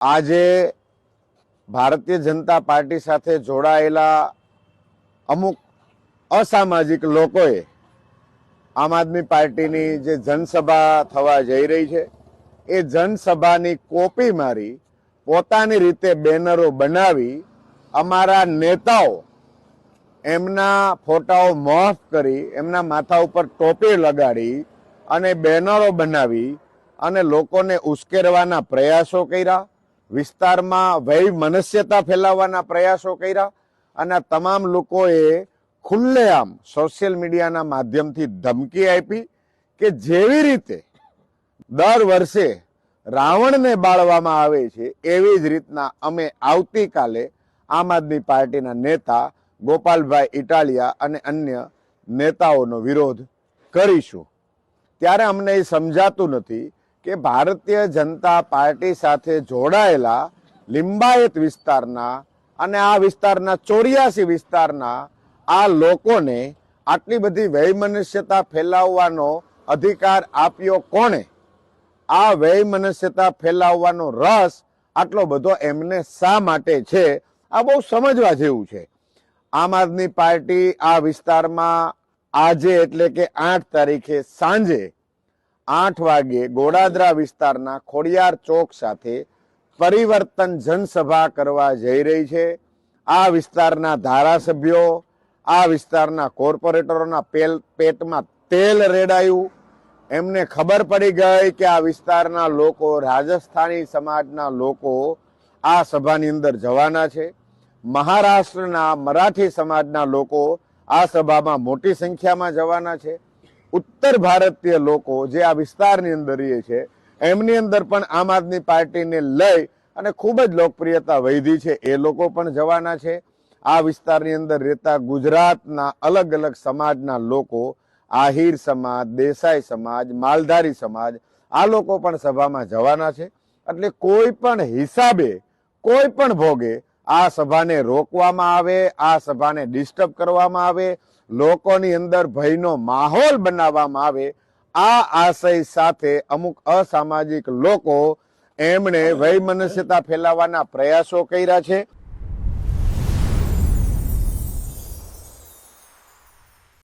આજે ભારતીય જનતા પાર્ટી સાથે જોડાયેલા અમુક અસામાજિક લોકોએ આમ આદમી પાર્ટીની જે જનસભા થવા જઈ રહી છે એ જનસભાની કોપી મારી પોતાની રીતે બેનરો બનાવી અમારા નેતાઓ એમના ફોટાઓ મોફ કરી એમના માથા ઉપર ટોપી લગાડી અને બેનરો બનાવી અને લોકોને ઉશ્કેરવાના પ્રયાસો કર્યા, વિસ્તારમાં વૈમનસ્યતા ફેલાવવાના પ્રયાસો કર્યા અને તમામ લોકોએ ખુલ્લેઆમ સોશિયલ મીડિયાના માધ્યમથી ધમકી આપી કે જેવી રીતે દર વર્ષે રાવણને બાળવામાં આવે છે એવી જ રીતના અમે આવતીકાલે આમ આદમી પાર્ટીના નેતા ગોપાલભાઈ ઇટાલિયા અને અન્ય નેતાઓનો વિરોધ કરીશું. ત્યારે અમને એ સમજાતું નથી કે ભારતીય જનતા પાર્ટી સાથે જોડાયેલા લિંબાયત વિસ્તારના અને આ વિસ્તારના 84 વિસ્તારના આ લોકોને આટલી બધી વૈમનસ્યતા ફેલાવવાનો અધિકાર આપ્યો કોણે? આ વૈમનસ્યતા ફેલાવવાનો રસ આટલો બધો એમને શા માટે છે? આ બહુ સમજવા જેવું છે. આમ આદમી પાર્ટી આ વિસ્તારમાં આજે એટલે કે 8 તારીખે સાંજે 8 વાગે ગોડાદરા વિસ્તારના ખોડિયાર ચોક સાથે પરિવર્તન જનસભા કરવા જઈ રહી છે. આ વિસ્તારના ધારાસભ્યો, આ વિસ્તારના કોર્પોરેટરોના પેટમાં તેલ રેડાયું. એમને ખબર પડી ગઈ કે આ વિસ્તારના લોકો, રાજસ્થાની સમાજના લોકો આ સભાની અંદર જવાના છે. મહારાષ્ટ્રના મરાઠી સમાજના લોકો આ સભામાં મોટી સંખ્યામાં જવાના છે. ઉત્તર ભારતીય લોકો જે આ વિસ્તારની અંદર રહે છે એમની અંદર પણ આમ આદમી પાર્ટીને લઈ અને ખૂબ જ લોકપ્રિયતા વધી છે, એ લોકો પણ જવાના છે. આ વિસ્તારની અંદર રહેતા ગુજરાતના અલગ અલગ સમાજના લોકો, આહિર સમાજ, દેસાઈ સમાજ, માલધારી સમાજ, આ લોકો પણ સભામાં જવાના છે. એટલે કોઈ પણ હિસાબે, કોઈ પણ ભોગે આ સભાને રોકવામાં આવે, આ સભાને ડિસ્ટર્બ કરવામાં આવે, લોકોની અંદર ભયનો માહોલ બનાવવામાં આવે, આ આશય સાથે અમુક અસામાજિક લોકો એમણે વૈમનસ્યતા ફેલાવવાના પ્રયાસો કર્યા છે.